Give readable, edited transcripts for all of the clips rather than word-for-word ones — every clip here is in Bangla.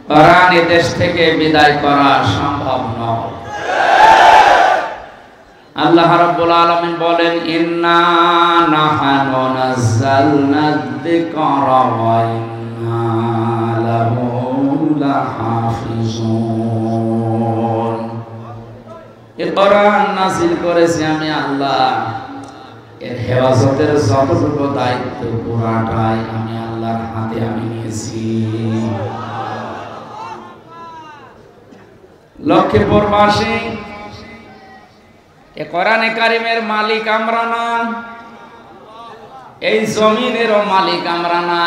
কোরআন এই দেশ থেকে বিদায় করা সম্ভব নয়। আল্লাহ রাব্বুল আলামিন বলেন, ইন্না নাহনু নাযালনা যিকরা ওয়া ইন্না লাহু লাহাফিজুন। এই কোরআন নাযিল করেছি আমি আল্লাহ, এর হেফাজতের যতটুকু দায়িত্ব পুরাটাই আমি আল্লাহর হাতে আমি নিয়েছি। লক্ষ্মীপুরবাসী, এই কোরআনে কারিমের মালিক আমরা না, এই জমিনেরও মালিক আমরা না,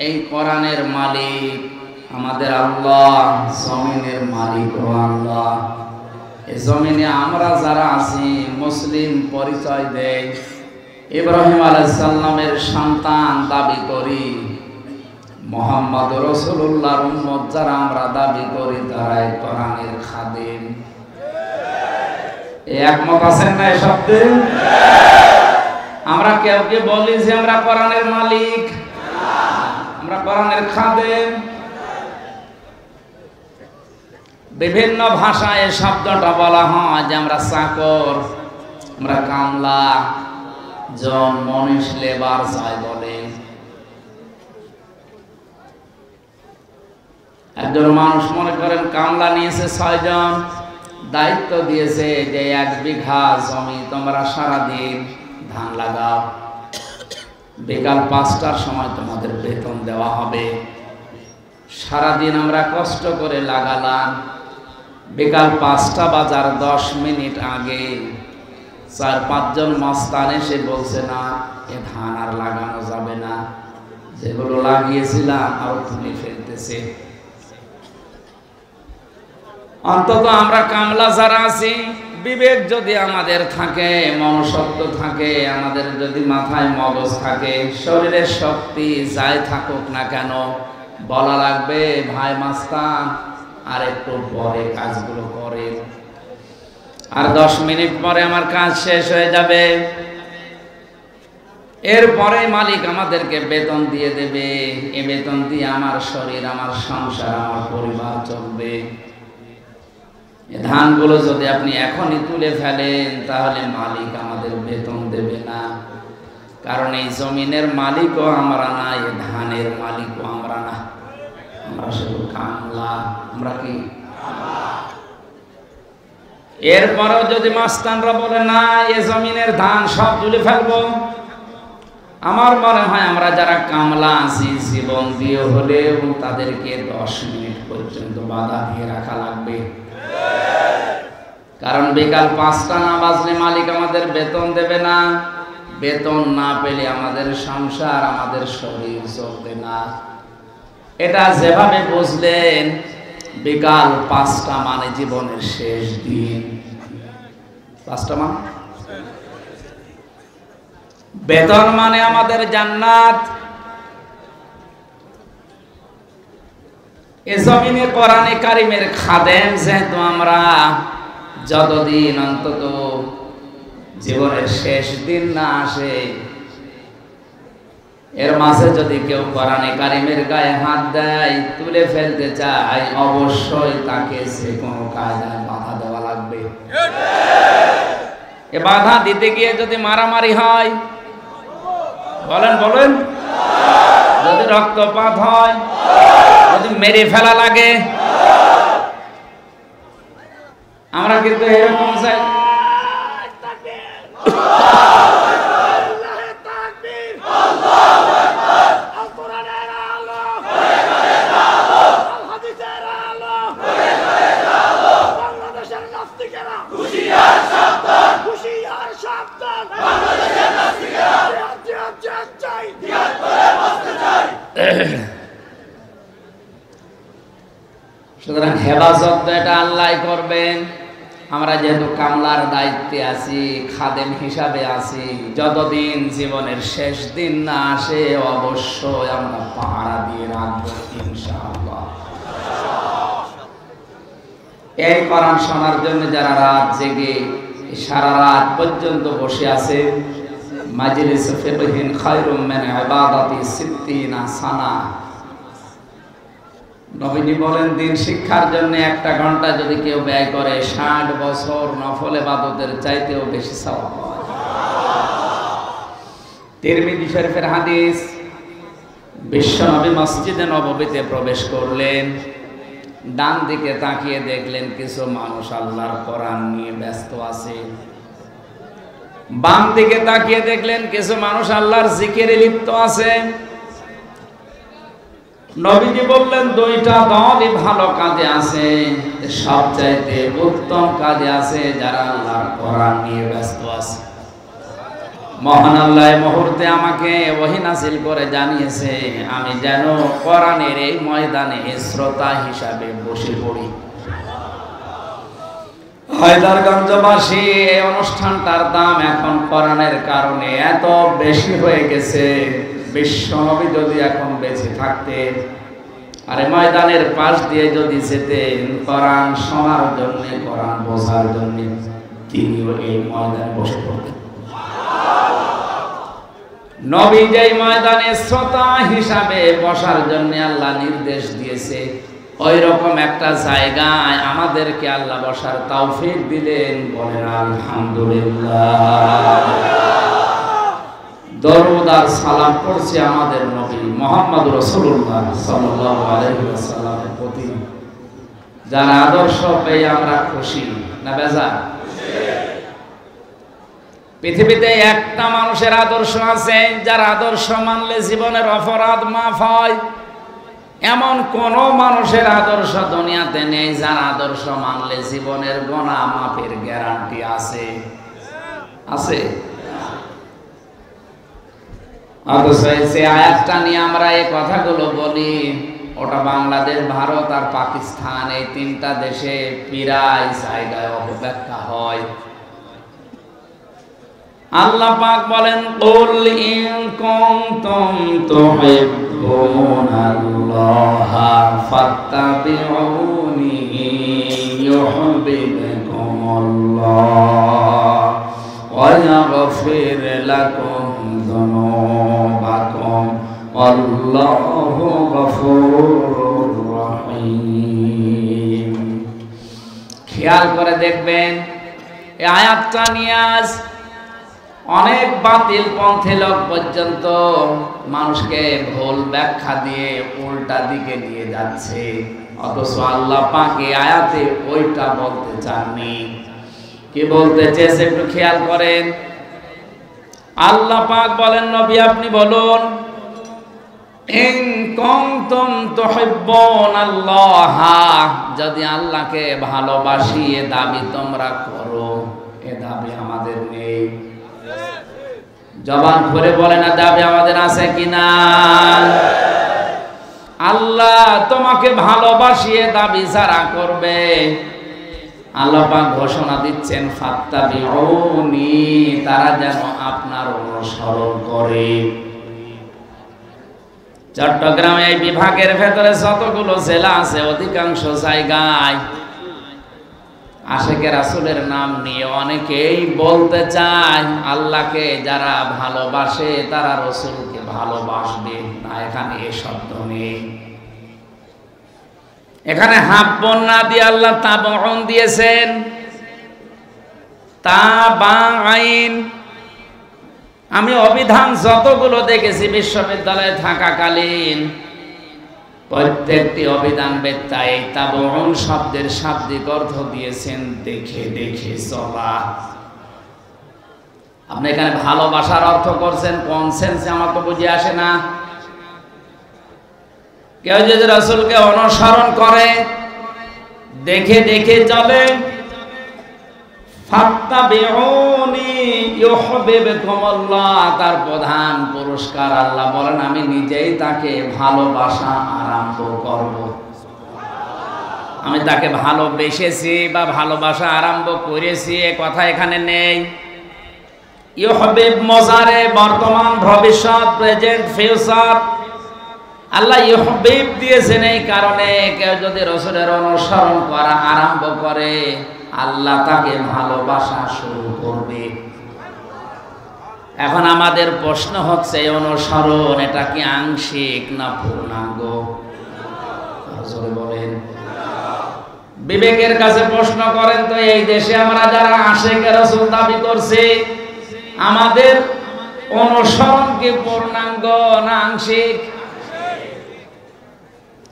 এই কোরআনের মালিক আমাদের আল্লাহ, জমিনের মালিকও আল্লাহ। এই জমিনে আমরা যারা আছি মুসলিম পরিচয় দেই, ইব্রাহিম আলাইহিস সালামের সন্তান দাবি করি, মুহাম্মদ রাসূলুল্লাহর উম্মত যারা আমরা দাবি করি, তারাই কোরআনের খাদেম। একমত আছেন না এই শব্দে? আমরা কেউ কে বলি যে আমরা কোরআনের মালিক? আমরা কোরআনের খাদেম। বিভিন্ন ভাষায় এই শব্দটা বলা হয় যে আমরা চাকর, আমরা কামলা, জন মনীষ, লেবার যাই বলে। একজন মানুষ মনে করেন কামলা নিয়েছে 6 জন, দায়িত্ব দিয়েছে যে 1 বিঘা জমি তোমরা সারাদিন ধান লাগাও, বিকাল 5টার সময় তোমাদের বেতন দেওয়া হবে। সারাদিন আমরা কষ্ট করে লাগালাম, বিকাল 5টা বাজার 10 মিনিট আগে 4-5 জন মস্তান এসে বলছে, না এ ধান আর লাগানো যাবে না, যেগুলো লাগিয়েছিলাম আরো তুলে ফেলতেছে। অন্তত আমরা কামলা যারা আছি, বিবেক যদি আমাদের থাকে, মনসত্ব থাকে, আমাদের যদি মাথায় মগজ থাকে, শরীরের শক্তি যাই থাকুক না কেন, বলা লাগবে ভাই মাস্তান আর একটু পরে কাজগুলো করে, আর 10 মিনিট পরে আমার কাজ শেষ হয়ে যাবে। এরপরে মালিক আমাদেরকে বেতন দিয়ে দেবে। এই বেতন দিয়ে আমার শরীর, আমার সংসার, আমার পরিবার চলবে। এই ধানগুলো যদি আপনি এখনই তুলে ফেলেন, তাহলে মালিক আমাদের বেতন দেবে না, কারণ এই জমিনের মালিকও আমরা না, এই ধানের মালিকও আমরা না, আমরা শুধু কামলা। আমরা কি? এরপরেও যদি মাস্তানরা বলে না এ জমিনের ধান সব তুলে ফেলবো, আমার মনে হয় আমরা যারা কামলা আছি জীবন দিয়ে হলেও তাদেরকে 10 মিনিট পর্যন্ত বাধা দিয়ে রাখা লাগবে। কারণ বিকাল 5টা না বাজলে মালিক আমাদের বেতন দেবে না। বেতন না পেলে আমাদের সংসার, আমাদের শরীর চলবে না। এটা যেভাবে বুঝলেন, বিকাল 5টা মানে জীবনের শেষ দিন। 5টা মানে বেতন মানে আমাদের জান্নাত। এ জমিনে কোরআনে কারিমের খাদেম যেহেতু আমরা, যতদিন অন্তত জীবনের শেষ দিন না আসে, এর মাঝে যদি কেউ কোরআনে কারিমের গায়ে হাত দেয়, তুলে ফেলতে চায়, অবশ্যই তাকে যে কোনো কায়দায় বাধা দেওয়া লাগবে। এ বাধা দিতে গিয়ে যদি মারামারি হয়, বলেন বলেন, যদি রক্তপাত হয়, যদি মেরে ফেলা লাগে, আমরা কিন্তু এরকম চাই। সুতরাং হেফাজত এটা আল্লাহ করবেন। আমরা যেহেতু কামলার দায়িত্বে আছি, খাদেম হিসাবে আছি, যতদিন জীবনের শেষ দিন না আসে অবশ্যই আমরা পাহারা দিয়ে রাখবো ইনশাআল্লাহ। এই কোরআন শোনার জন্য যারা রাত জেগে সারা রাত পর্যন্ত বসে আছে, মাজলিস ফিকহিন খায়রুম মিন ইবাদাতি 60 সানা, নবীজি বলেন দিন শিক্ষার জন্য 1 ঘন্টা যদি কেউ ব্যয় করে 60 বছর নফল ইবাদতের চাইতেও বেশি সওয়াব পায়। তিরমিজি শরীফের হাদিস, বিশ্বনবী মসজিদে নববীতে প্রবেশ করলেন, ডান দিকে তাকিয়ে দেখলেন কিছু মানুষ আল্লাহর কোরআন নিয়ে ব্যস্ত আছে, বাম দিকে তাকিয়ে দেখলেন কিছু মানুষ আল্লাহর জিকিরে লিপ্ত আছে। নবীজি বললেন দুইটা দলই ভালো কাজে আছে, সবচাইতে উত্তম কাজে আছে যারা আল্লাহর কোরআন নিয়ে ব্যস্ত আছে। মহান আল্লাহ এই মুহূর্তে আমাকে ওহী নাযিল করে জানিয়েছে আমি যেন কোরআনের এই ময়দানে শ্রোতা হিসাবে বসে পড়ি। হায়দারগঞ্জবাসী, এই অনুষ্ঠানটার দাম এখন কোরআনের কারণে এত বেশি হয়ে গেছে, বিশ্বনবী যদি এখন বেঁচে থাকতেন আর এই ময়দানের পাশ দিয়ে যদি যেতেন কোরআন শোনার জন্য, কোরআন বোঝার জন্য, তিনিও এই ময়দানে বসে পড়তেন। নবী যেই ময়দানে শ্রোতা হিসাবে বসার জন্য আল্লাহ নির্দেশ দিয়েছে, ওই রকম একটা জায়গায় আমাদেরকে আল্লাহ বসার তৌফিক দিলেন। বলেন আলহামদুলিল্লাহ। দরুদ আর সালাম পড়ছি আমাদের নবী মুহাম্মদ রাসূলুল্লাহ সাল্লাল্লাহু আলাইহি ওয়াসাল্লামের প্রতি, যার আদর্শ পেয়ে আমরা খুশি না বেজার? পৃথিবীতে একটা মানুষের আদর্শ আছে যার আদর্শ মানলে জীবনের অপরাধ মাফ হয়। এমন কোন মানুষের আদর্শ দুনিয়াতে নেই যার আদর্শ মানলে জীবনের গুনাহ মাফের গ্যারান্টি আছে। আছে? অথচ এই আয়াতটা নিয়ে আমরা এই কথাগুলো বলি, ওটা বাংলাদেশ, ভারত আর পাকিস্তান, এই 3টা দেশে প্রায় জায়গায় অপব্যাখ্যা হয়। আল্লাহ পাক বলেন কুল ইন কুনতুম তুহিব্বুনাল্লাহা ফাত্তাবিউনি ইউহিব্বুকুমুল্লাহ ওয়া ইয়াগফির লাকুম যুনুবাকুম আল্লাহু গফুরুর রহিম। খেয়াল করে দেখবেন এই আয়াতটা নিয়ে আজ অনেক বাতিল পন্থী লোক পর্যন্ত মানুষকে ভুল ব্যাখ্যা দিয়ে উল্টা দিকে নিয়ে যাচ্ছে, অথচ আল্লাহ পাক এই আয়াতে ওইটা বলতে চাননি। কি বলতে চেয়েছে একটু খেয়াল করেন। আল্লাহ পাক বলেন নবী আপনি বলুন ইন কুনতুম তুহিব্বুনাল্লাহ, যদি আল্লাহকে ভালোবাসি এ দাবি তোমরা করো, এ দাবি আমাদের নেই। জবান করে বলে না দাবি আমাদের আছে কিনা? আল্লাহ তোমাকে ভালোবাসিয়ে দাবি যারা করবে, আল্লাহ পাক ঘোষণা দিচ্ছেন ফাত্তাবিউনি, তারা যেন আপনার অনুসরণ করে। চট্টগ্রামে এই বিভাগের ভেতরে যতগুলো জেলা আছে অধিকাংশ জায়গায় আশিকে রাসূলের নাম নিয়ে অনেকেই বলতে চায় আল্লাহকে যারা ভালোবাসে তারা রাসূলকে ভালোবাসবে না। এখানে এ শব্দ নেই, এখানে হাব্বুন না দিয়ে আল্লাহ তাবউন দিয়েছেন। তাবাইন, আমি অভিধান যতগুলো দেখেছি বিশ্ববিদ্যালয়ে থাকাকালীন, প্রত্যেকটি অভিধান বেত্তা এই তাবউন শব্দের শাব্দিক অর্থ দিয়েছেন দেখে দেখে চলা। আপনি এখানে ভালোবাসার অর্থ করছেন কোন সেন্সে আমার তো বুঝে আসে না। কেউ যদি রাসূলকে অনুসরণ করে, দেখে দেখে চলে, ফাত্তাবিউনি ইউহিব্বুকুমুল্লাহ, তার প্রধান পুরস্কার আল্লাহ বলেন আমি নিজেই তাকে ভালোবাসা আরম্ভ করব। আমি তাকে ভালোবেসেছি বা ভালোবাসা আরম্ভ করেছি এ কথা এখানে নেই। ইউহিব্ব মজারে, বর্তমান, ভবিষ্যৎ, প্রেজেন্ট, ফিউচার, আল্লাহ ইউহিব্ব দিয়েছেন এই কারণে কেউ যদি রাসূলের অনুসরণ করা আরম্ভ করে আল্লাহ তাকে ভালোবাসা শুরু করবে। এখন আমাদের প্রশ্ন হচ্ছে অনুসরণ এটা কি আংশিক না পূর্ণাঙ্গ? জোরে বলেন। বিবেকের কাছে প্রশ্ন করেন তো, এই দেশে আমরা যারা আশিকে রাসূল দাবি করছি, আমাদের অনুসরণ কি পূর্ণাঙ্গ না আংশিক?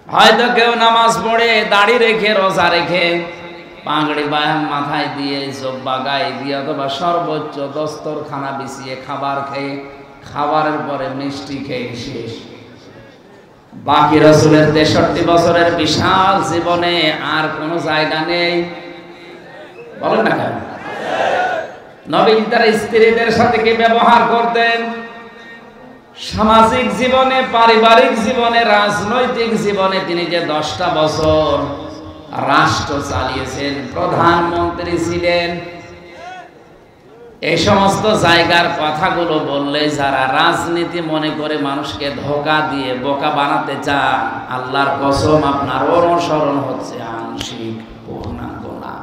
হয়তো কেউ নামাজ পড়ে, দাড়ি রেখে, রোজা রেখে, পাগড়ি বায়াম মাথায় দিয়ে, জব্বা গায়ে দিয়ে, অথবা সর্বোচ্চ দস্তরখানা বিছিয়ে খাবার খেয়ে, খাবারের পরে মিষ্টি খেয়ে শেষ। বাকি রাসূলের 63 বছরের বিশাল জীবনে আর কোনো জায়গা নেই, বলেন না কেন? নবী তার স্ত্রীদের সাথে কি ব্যবহার করতেন? সামাজিক জীবনে, পারিবারিক জীবনে, রাজনৈতিক জীবনে তিনি যে 10টা বছর রাষ্ট্র চালিয়েছেন, প্রধানমন্ত্রী ছিলেন, এই সমস্ত জায়গার কথাগুলো বললে যারা রাজনীতি মনে করে মানুষকে ধোঁকা দিয়ে বোকা বানাতে চান, আল্লাহর কসম আপনার অনুসরণ হচ্ছে আংশিক, পূর্ণাঙ্গ না।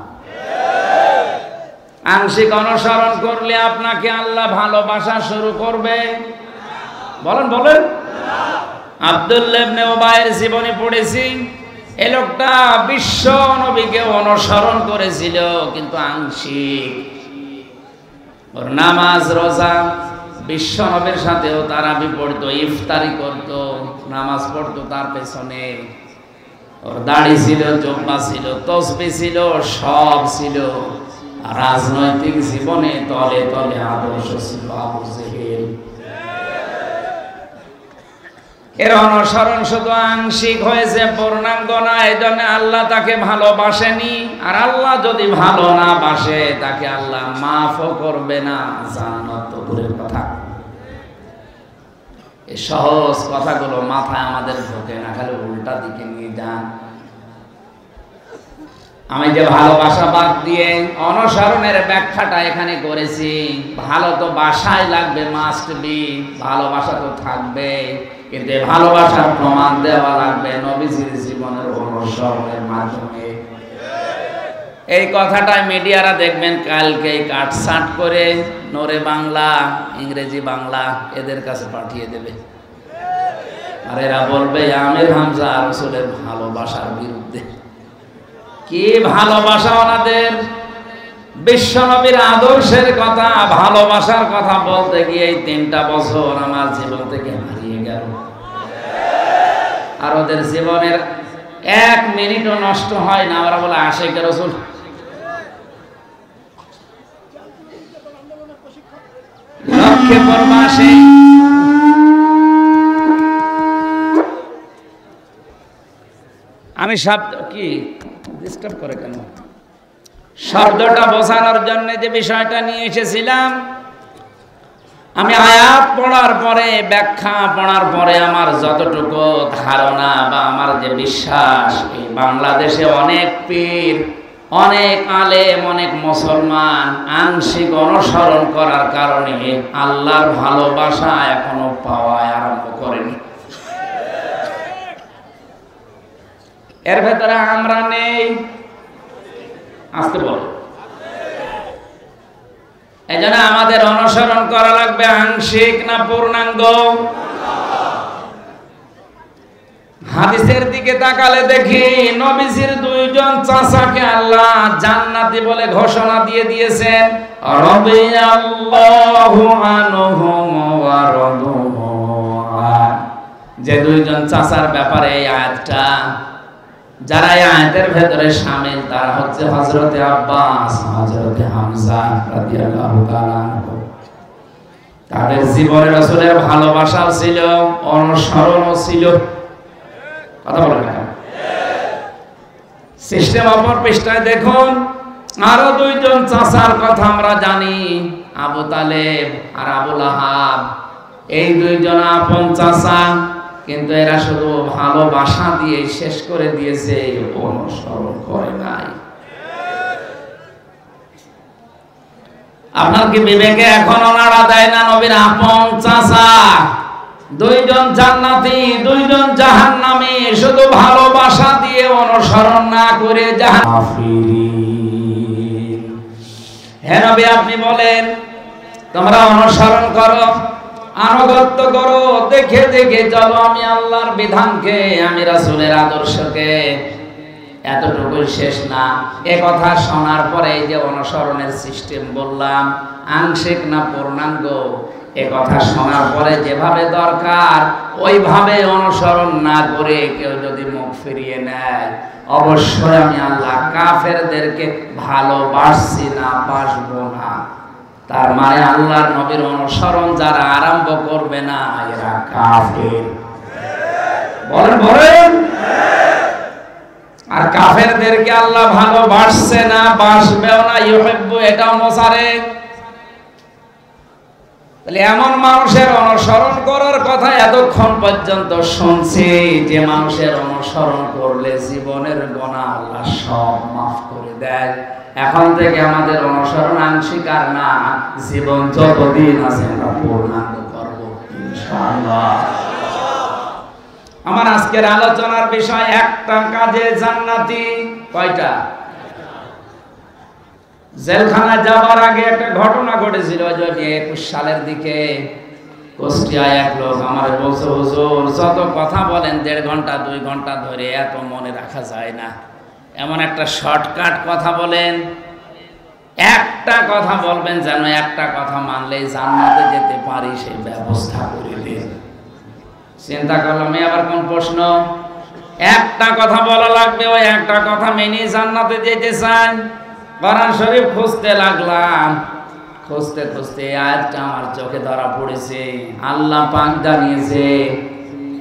আংশিক অনুসরণ করলে আপনাকে আল্লাহ ভালোবাসা শুরু করবে? বলেন বলেন। আব্দুল্লাহ ইবনে উবাইয়ের জীবনী পড়েছি, এই লোকটা বিশ্ব নবীকে অনুসরণ করেছিল, কিন্তু আংশিক। ওর নামাজ রোজা বিশ্ব নবীর সাথেও তারাবি পড়তো, ইফতারি করত, নামাজ পড়তো তার পেছনে, ওর দাড়ি ছিল, জুব্বা ছিল, তসবিহ ছিল, সব ছিল। রাজনৈতিক জীবনে তলে তলে আদর্শ ছিল আবু জেহেল। এর অনুসরণ শুধু আংশিক হয়েছে, পূর্ণাঙ্গ না। এই জন্য আল্লাহ তাকে ভালোবাসেনি, আর আল্লাহ যদি ভালো না বাসে তাকে আল্লাহ মাফও করবে না, জান্নাত তো দূরের কথা। এই সহজ কথাগুলো মাথায় আমাদের ঢোকে না, খালি উল্টা দিকে নিয়ে যান। আমি যে ভালোবাসা বাদ দিয়ে অনুসরণের ব্যাখ্যাটা এখানে করেছি, ভালো তো বাসায় লাগবে, মাস্ট বি, ভালোবাসা তো থাকবে, কিন্তু ভালোবাসার প্রমাণ দেওয়া লাগবে নবীজির জীবনের অনুসরণের মাধ্যমে। এই কথাটা মিডিয়ারা দেখবেন কালকে কাটছাট করে নরে বাংলা, ইংরেজি বাংলা এদের কাছে পাঠিয়ে দেবে, আর এরা বলবে আমির হামজা রাসূলের ভালোবাসার বিরুদ্ধে। কি ভালোবাসা ওনাদের! বিশ্বনবীর আদর্শের কথা, ভালোবাসার কথা বলতে গিয়ে এই 3টা বছর আমার জীবন থেকে হারিয়ে গেল। আর ওদের জীবনের 1 মিনিটও নষ্ট হয় না। ওরা বলে আশিকে রাসূল। লক্ষ্যে পরবাসী আমি শব্দ কি ডিস্টার্ব করে কেন? শব্দটা বোঝানোর জন্য যে বিষয়টা নিয়ে এসেছিলাম, আমি আয়াত পড়ার পরে, ব্যাখ্যা পড়ার পরে আমার যতটুকু ধারণা বা আমার যে বিশ্বাস, এই বাংলাদেশে অনেক পীর, অনেক আলেম, অনেক মুসলমান আংশিক অনুসরণ করার কারণে আল্লাহর ভালোবাসা এখনো পাওয়া আরম্ভ করেনি। এর ভেতরে আমরা নেই, আসতে বল। এজন্য আমাদের অনুসরণ করা লাগবে আংশিক না পূর্ণাঙ্গ। হাদিসের দিকে তাকালে দেখি নবীজির 2 জন চাচাকে আল্লাহ জান্নাতি বলে ঘোষণা দিয়ে দিয়েছেন। রাদিয়াল্লাহু আনহুম ওয়া রাদু আন। যে 2 জন চাচার ব্যাপারে এই আয়াতটা, যারা এই আয়াতের ভেতরে শামিল, তারা হচ্ছে হযরতে আব্বাস, হযরতে হামজা রাদিয়াল্লাহু তাআলা আনহু। তাদের জীবনে রাসূলের ভালোবাসাও ছিল, অনুসরণও ছিল। কথা বলেন না? সিস্টেম অপর পৃষ্ঠায় দেখুন, আরো 2 জন চাচার কথা আমরা জানি, আবু তালেব আর আবু লাহাব। এই 2 জন আপন চাচা, কিন্তু এরা শুধু ভালোবাসা দিয়ে শেষ করে দিয়েছে, অনুসরণ করে নাই। আপনার কি বিবেকে এখনো নাড়া দেয় না? নবীর আপন চাচা 2 জন জান্নাতি, 2 জন জাহান্নামী, শুধু ভালোবাসা দিয়ে অনুসরণ না করে জাহান্নামী। হে নবী, আপনি বলেন তোমরা অনুসরণ করো, আনুগত্য করো, দেখে দেখে চলো আমি আল্লাহর বিধানকে, আমি রাসূলের আদর্শকে। এতটুকু শেষ না, এ কথা শোনার পরে এই যে অনুসরণের সিস্টেম বললাম, আংশিক না পূর্ণাঙ্গ, এ কথা শোনার পরে যেভাবে দরকার ওইভাবে অনুসরণ না করে কেউ যদি মুখ ফিরিয়ে নেয়, অবশ্যই আমি আল্লাহ কাফেরদেরকে ভালোবাসছি না, বাসবো না। তার মানে আল্লাহর নবীর অনুসরণ যারা আরম্ভ করবে না এরা কাফের। বলেন বলেন। আর কাফেরদেরকে আল্লাহ ভালোবাসছে না, বাসবেও না, ইউহিব্বু, এটাও মোসারেক। তাহলে এমন মানুষের অনুসরণ করার কথা এতক্ষণ পর্যন্ত শুনছি, যে মানুষের অনুসরণ করলে জীবনের গুনাহ আল্লাহ সব মাফ করে দেয়। এখন থেকে আমাদের অনুসরণ আংশিক আর না, জীবন যতদিন আছে আমরা পূর্ণাঙ্গ করব ইনশাআল্লাহ। আমার আজকের আলোচনার বিষয় একটা কাজে জান্নাতি। কয়টা? জেলখানায় যাওয়ার আগে একটা ঘটনা ঘটেছিল, 21 সালের দিকে। কুষ্টিয়ায় এক লোক আমার বলছে, হুজুর যত কথা বলেন 1.5 ঘন্টা 2 ঘন্টা ধরে, এত মনে রাখা যায় না, এমন একটা শর্টকাট কথা বলেন, একটা কথা বলবেন যেন একটা কথা মানলেই জান্নাতে যেতে পারি, সেই ব্যবস্থা করে দিন। চিন্তা করলাম আবার কোন প্রশ্ন, একটা কথা বলা লাগবে, ওই একটা কথা মেনে জান্নাতে যেতে চান। কোরআন শরীফ খুঁজতে লাগলাম, খুঁজতে খুঁজতে আয়াতটা আমার চোখে ধরা পড়েছে। আল্লাহ পাক জানিয়েছে,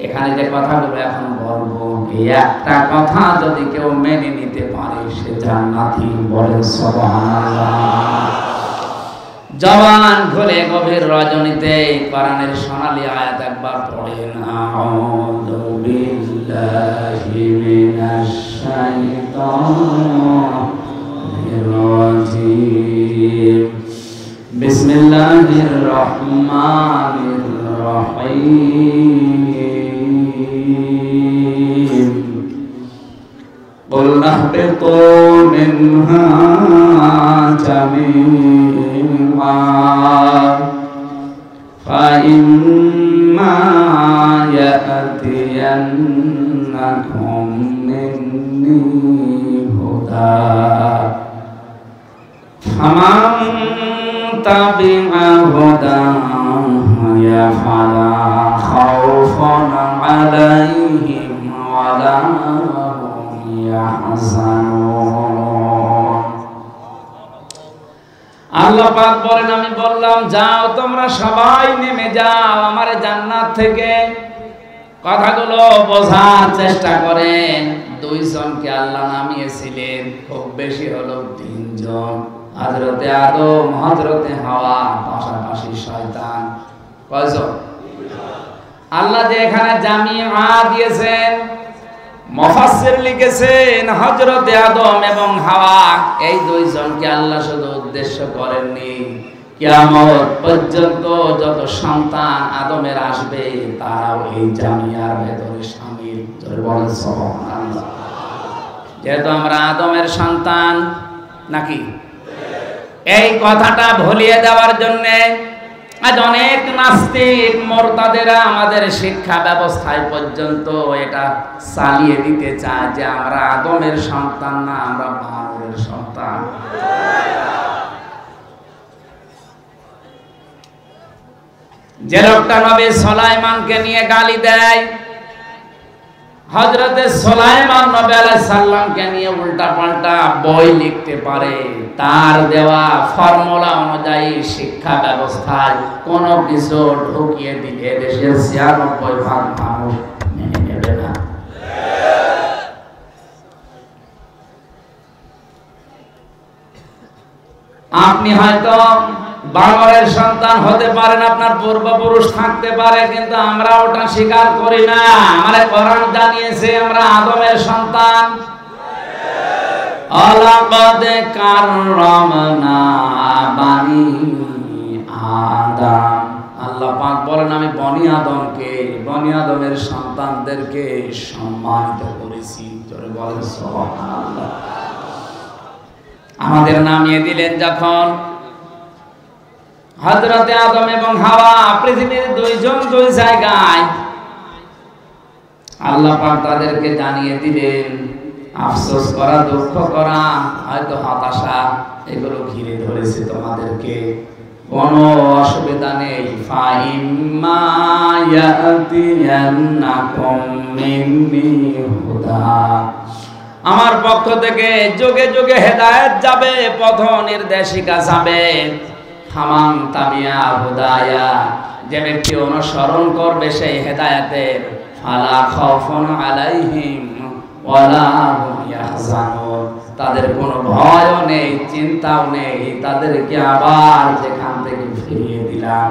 এখানে যে কথাগুলো এখন বলবো, এই একটা কথা যদি কেউ মেনে নিতে পারে সে জান্নাতি। বলেন সুবহানাল্লাহ। জবান খুলে গভীর রজনীতে কোরআনের সোনালী আয়াত একবার পড়েন। আউযু বিল্লাহি মিনাশ শাইতানির রাজিম। বিসমিল্লাহির রহমানির রহিম। قُلْ اهْبِطُوا مِنْهَا جَمِيعًا فَإِمَّا يَأْتِيَنَّكُم مِّنِّي هُدًى فَمَن تَبِعَ هُدَايَ فَلَا خَوْفٌ عَلَيْهِمْ وَلَا আল্লাহ পাক বলেন, আমি বললাম যাও তোমরা সবাই নেমে যাও আমার জান্নাত থেকে। কথাগুলো বোঝার চেষ্টা করেন। 2 জনকে আল্লাহ নামিয়েছিলেন, খুব বেশি হলো 3 জন। হযরতে আদম, হযরতে হাওয়া, পাশাপাশি শয়তান। কয়জন? আল্লাহ যে এখানে জামিআ দিয়েছেন, মুফাসসির লিখেছেন হযরতে আদম এবং হাওয়া, এই 2 জনকে আল্লাহ শুধু উদ্দেশ্য করেননি, কিয়ামত পর্যন্ত যত সন্তান আদমের আসবে তারাও এই জামিয়ার ভেতরে শামিল। বলেন সুবহানাল্লাহ। যেহেতু আমরা আদমের সন্তান নাকি, এই কথাটা ভুলিয়ে দেওয়ার জন্য আজ অনেক নাস্তিক মুরতাদেরা আমাদের শিক্ষা ব্যবস্থায় পর্যন্ত এটা চালিয়ে দিতে চায় যে আমরা আদমের সন্তান না, আমরা বানরের সন্তান। যে লোকটা নবী সুলাইমানকে নিয়ে গালি দেয়, হযরতে সুলাইমান নবী আলাইহিস সালামকে নিয়ে উল্টা পাল্টা বই লিখতে পারে, তার দেওয়া ফর্মুলা অনুযায়ী শিক্ষা ব্যবস্থায় কোনো কিছু ঢুকিয়ে দিলে দেশের 96% মানুষ মেনে নেবে না। আপনি হয়তো বানরের সন্তান হতে পারেন, আপনার পূর্বপুরুষ থাকতে পারে, কিন্তু আমরা ওটা স্বীকার করি না। আমাদের কোরআন জানিয়েছে আমরা আদমের সন্তান। আলাকাদ কাররামনা বানি আদম। আল্লাহ পাক বলেন, আমি বনি আদমকে, বনি আদমের সন্তানদেরকে সম্মানিত করেছি। জোরে বলেন সুবহানাল্লাহ। আমাদের নামিয়ে দিলেন যখন, হযরতে আদম এবং হাওয়া পৃথিবীর দুইজন দুই জায়গায়। আল্লাহ পাক তাদেরকে জানিয়ে দিলেন, আফসোস করা, দুঃখ করা, হয়তো হতাশা এগুলো ঘিরে ধরেছে তোমাদেরকে, কোনো অসুবিধা নেই। ফাইম্মা ইয়াতিয়ান্নাকুম মিন্নি হুদা, আমার পক্ষ থেকে যুগে যুগে হেদায়েত যাবে, পথ নির্দেশিকা যাবে। ফামান তাবিয়া হুদায়া, যে ব্যক্তি অনুসরণ করবে সেই হেদায়েতের, ফালা খাউফুন আলাইহিম ওয়ালা হুম ইয়াহজানুন, তাদের কোনো ভয়ও নেই, চিন্তাও নেই। তাদেরকে আবার যেখান থেকে ফিরিয়ে দিলাম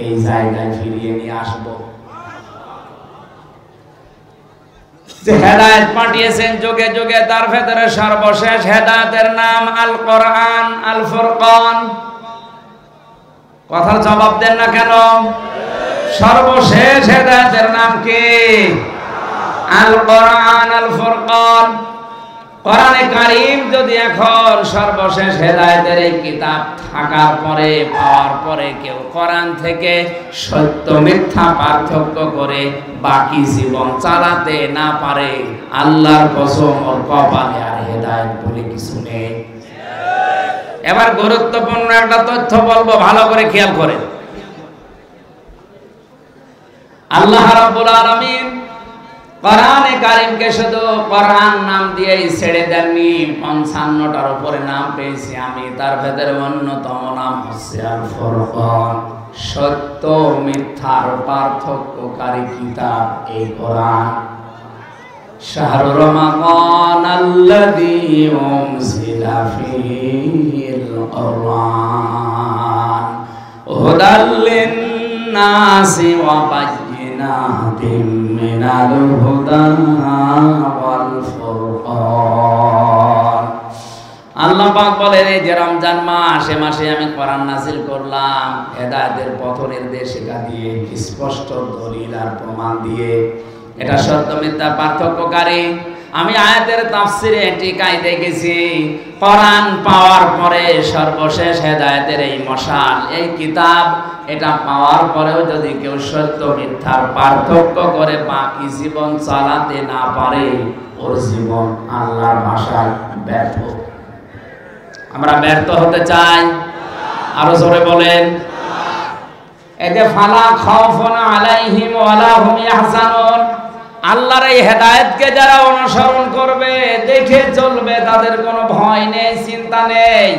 এই জায়গায় ফিরিয়ে নিয়ে আসবো। যে হেদায়েত পাঠিয়েছেন যুগে যুগে, তার ভেতরে সর্বশেষ হেদায়েতের নাম আল কোরআন, আল ফুরকান। কথার জবাব দেন না কেন? সর্বশেষ হেদায়েতের নাম কি? আল কোরআন, আল ফুরকান। কোরআনে কারীম যদি এখন সর্বশেষ হেদায়েতের এই কিতাব থাকার পরে, পাওয়ার পরে কেউ কোরআন থেকে সত্য মিথ্যা পার্থক্য করে বাকি জীবন চালাতে না পারে, আল্লাহর কসম ওর কপালে আর হেদায়েত বলে কিছু নেই। এবার গুরুত্বপূর্ণ একটা তথ্য বলবো, ভালো করে খেয়াল করে। আল্লাহ রাব্বুল আলামিন কোরআনে কারীমকে শুধু কোরআন নাম দিয়েই ছেড়ে দেননি, ৫৫টার উপরে নাম পেয়েছি আমি। তার ভেতরে অন্যতম নাম হচ্ছে আল ফুরকান, সত্য মিথ্যার পার্থক্যকারী কিতাব এই কোরআন। শাহরু রমাদান আল্লাযী উনজিলা ফীহিল কুরআন হুদাল লিন-নাসি ওয়া বায়্যিনাতিম মিনাল হুদা ওয়াল ফুরকান। আল্লাহ পাক বলেন, এই যে রমজান মাস, এ মাসে আমি কোরআন নাযিল করলাম হেদায়েতের পথ নির্দেশিকা দিয়ে, স্পষ্ট দলিল আর প্রমাণ দিয়ে। এটা সত্য মিথ্যা পার্থক্যকারী। আমি আয়াতের তাফসিরে টিকায় দেখেছি, কোরআন পাওয়ার পরে সর্বশেষ হেদায়েতের এই মশাল, এই কিতাব, এটা পাওয়ার পরেও যদি কেউ সত্য মিথ্যার পার্থক্য করে বাকি জীবন চালাতে না পারে, ওর জীবন আল্লাহর ভাষায় ব্যর্থ। আমরা ব্যর্থ হতে চাই? আরো জোরে বলেন। এই যে ফালা খাউফুন আলাইহিম ওয়ালা হুম ইয়াহজানুন, আল্লাহর এই হেদায়েতকে যারা অনুসরণ করবে, দেখে চলবে, তাদের কোনো ভয় নেই, চিন্তা নেই।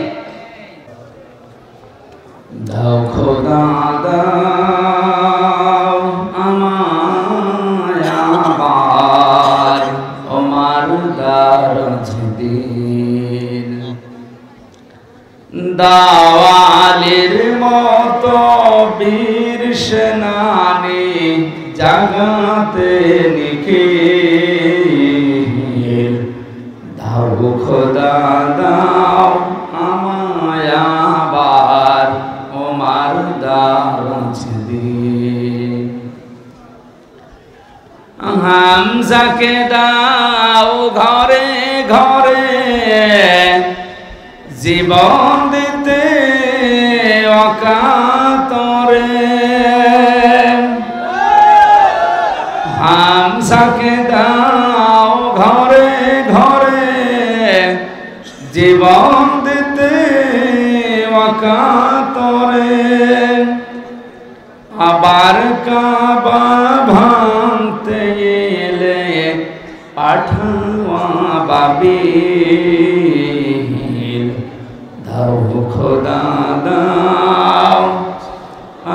দাও খোদা দাও আমায় আবার ওমার দারাজ দিন, দাওয়ালের মতো বীর সেনানি জাগাতে নিখিল। দাও খোদা দাও আমায় আবার ওমার দারাজ দিন। হামজাকে দাও ঘরে ঘরে জীবন দিতে অকাতরে। হামজাকে দাও ঘরে ঘরে জীবন দিতে অকাতরে। আবার কাবা ভাঙতে এলে পাঠাওয়া বাবিল। দাও খোদা দাও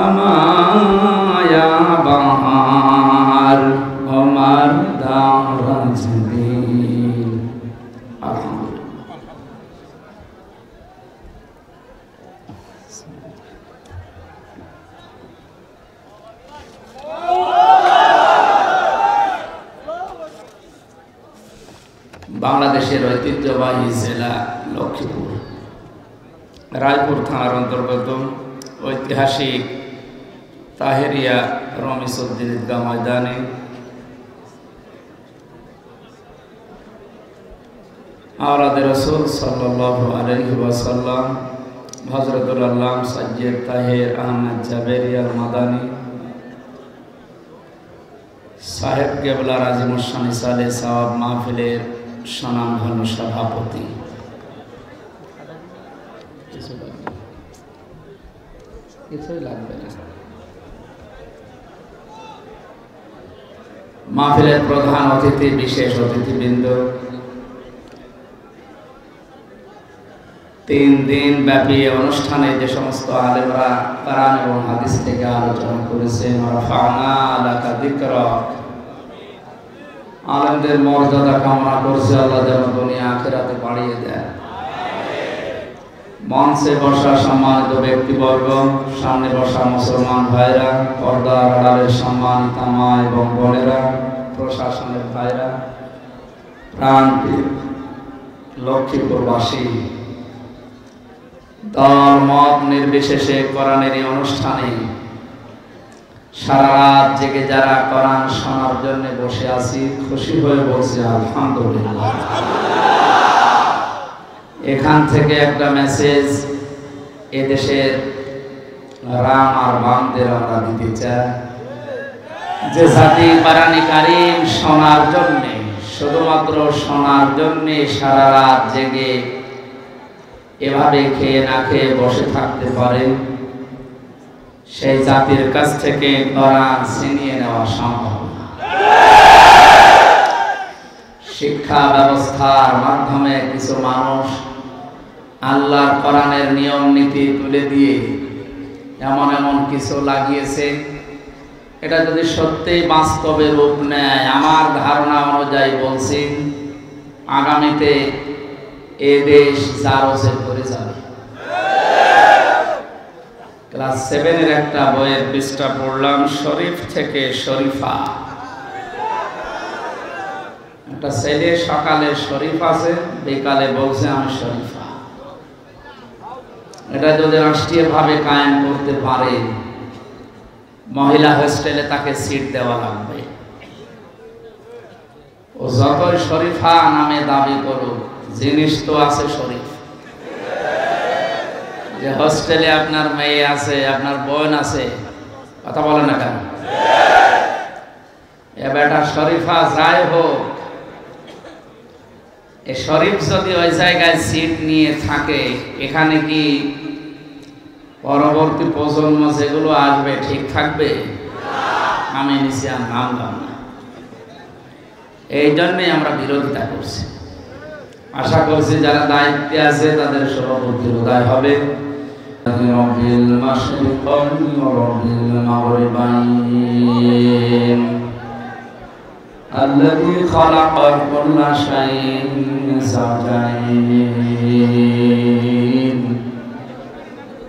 আমায় আবার ওমার দারাজ দিন। বাংলাদেশের ঐতিহ্যবাহী জেলা লক্ষ্মীপুর, রায়পুর থানার অন্তর্গত ঐতিহাসিক তাহেরিয়া রমিসউদ্দিন ঈদগাহ ময়দানে আওলাদে রাসূল সাল্লাল্লাহু আলাইহি ওয়াসাল্লাম হযরতুল আল্লামা সাইয়্যিদ তাহের আহমদ জাবেরি আল মাদানী সাহেব কেবলা রাজিমুশান ইসালে সাওয়াব মাহফিলের স্বনামধন্য সভাপতি, কিছুই লাগবে না, মাহফিলের প্রধান অতিথি, বিশেষ অতিথিবৃন্দ, 3 দিন ব্যাপী অনুষ্ঠানে যে সমস্ত আলেমরা কোরআন এবং হাদিস থেকে আলোচনা করেছেন, রাফা'না লাকা যিকরাক, আলেমদের মর্যাদা কামনা করছে আল্লাহ যেন দুনিয়া আখিরাতে বাড়িয়ে দেয়। মঞ্চে বসা সম্মানিত ব্যক্তিবর্গ, সামনে বসা মুসলমান ভাইরা, পর্দার আড়ালের সম্মানিত মা এবং বোনেরা, প্রশাসনের ভাইরা, প্রাণপ্রিয় লক্ষ্মীপুরবাসী, দল মত নির্বিশেষে কোরআনের এই অনুষ্ঠানে সারা রাত জেগে যারা কোরআন শোনার জন্য বসে আছি, খুশি হয়ে বলছি আলহামদুলিল্লাহ। এখান থেকে একটা মেসেজ এদেশের রাম আর বামদের আমরা দিতে চাই যে জাতি কোরআনে কারীম শোনার জন্য, শুধুমাত্র শোনার জন্য সারা রাত জেগে এভাবে খেয়ে না খেয়ে বসে থাকতে পারে, সেই জাতির কাছ থেকে কোরআন ছিনিয়ে নেওয়া সম্ভব না। শিক্ষা ব্যবস্থার মাধ্যমে কিছু মানুষ আল্লাহর কোরআনের নিয়ম নীতি তুলে দিয়ে এমন এমন কিছু লাগিয়েছে, এটা যদি সত্যি বাস্তবে রূপ নেয়, আমার ধারণা অনুযায়ী বলছি, আগামীতে এ দেশ জারজে ভরে যাবে। ক্লাস 7-এর একটা বইয়ের পৃষ্ঠা পড়লাম, শরীফ থেকে শরীফা। একটা ছেলে সকালে শরীফ আছে, বিকালে বলছে আমি শরীফা। এটা যদি রাষ্ট্রীয়ভাবে কায়েম করতে পারে, মহিলা হোস্টেলে তাকে সিট দেওয়া লাগবে। ও যতই শরীফা নামে দাবি করুক, জিনিস তো আছে শরীফ। যে হোস্টেলে আপনার মেয়ে আছে, আপনার বোন আছে, কথা বলে না কেন? এ বেটা শরীফা যাই হোক, এ শরীফ যদি ওই জায়গায় সিট নিয়ে থাকে, এখানে কি পরবর্তী প্রজন্ম যেগুলো আসবে ঠিক থাকবে? আমি নিচে আর নামলাম না। এই জন্যই আমরা বিরোধিতা করছি। আশা করছি যারা দায়িত্বে আছে তাদের সভাপতির উদয় হবে। রবিল মাশরিকাইন ওয়া রবিল মাগরিবাইন আল্লাযী খালাকা কুল্লা শাইইন যাওজাইন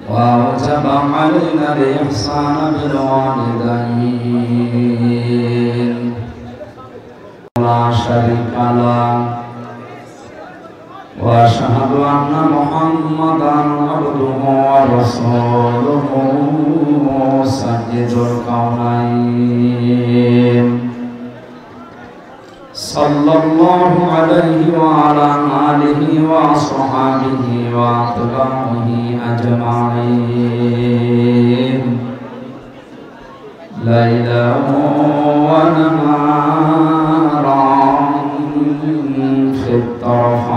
ওয়া আওজাবা আলাইনা আল-ইহসানা বিল ওয়ালিদাইন লা শারীকা লাহু وأشهد أن محمدا عبده ورسوله سيد الكونين صلى الله عليه وعلى آله وصحبه وأتباعه أجمعين ليلا ونهارا في الطرفين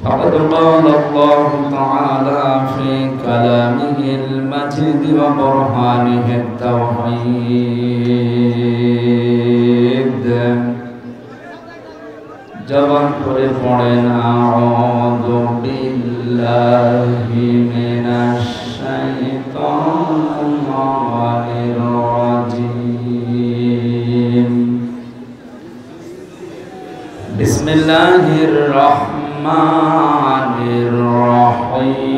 فقد قال الله تعالى في كلامه المجيد وبرهانه التوحيد জবান করে পড়েন আউযু বিল্লাহি মিনাশ শাইতানির রাজিম বিসমিল্লাহির রহমানির রহিম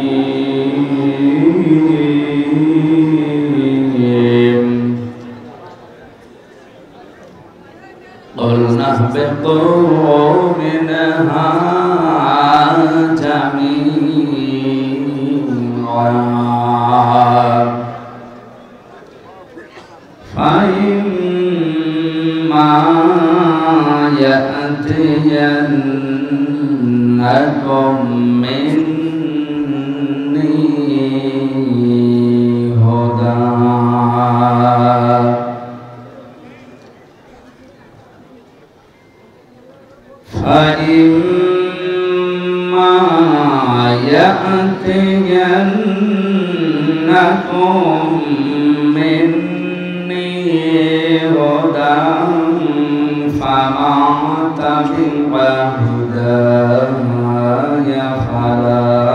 قلنا اهبطوا منها جميعا فإما يأتينكم مني هدى فإما يأتينكم مني هدى فمن تبع هداي فلا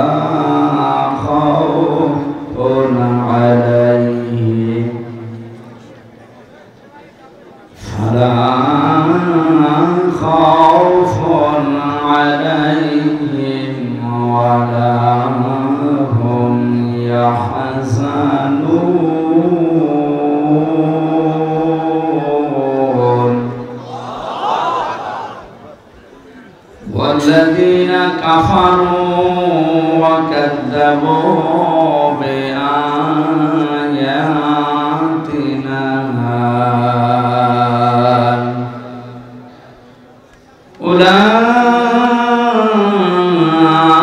خوف عليهم ولا هم يحزنون والذين كفروا وكذبوا بآياتنا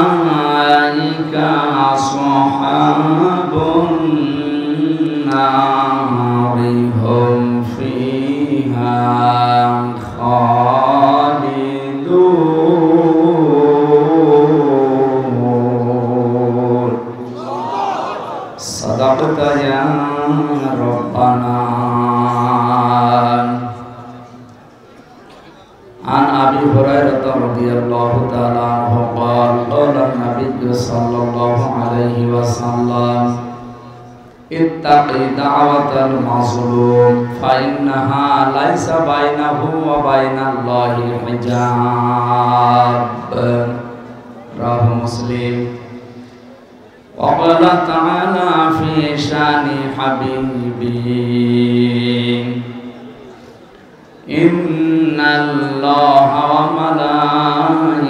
أولئك أصحاب النار هم فيها خالدون صدقت يا ربنا. عن أبي هريرة رضي الله تعالى عنه قال قال النبي صلى الله عليه وسلم اتق دعوة المظلوم فإنها ليس بينه وبين الله حجاب رواه مسلم. وقال تعالى في شان حبيبي إن الله وملائكته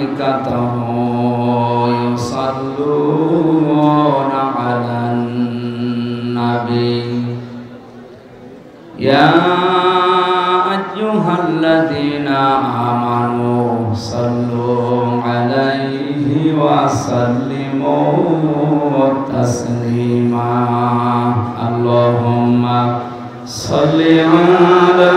يصلون على النبي يا أيها الذين آمنوا صلوا عليه وسلموا تسليما اللهم صل على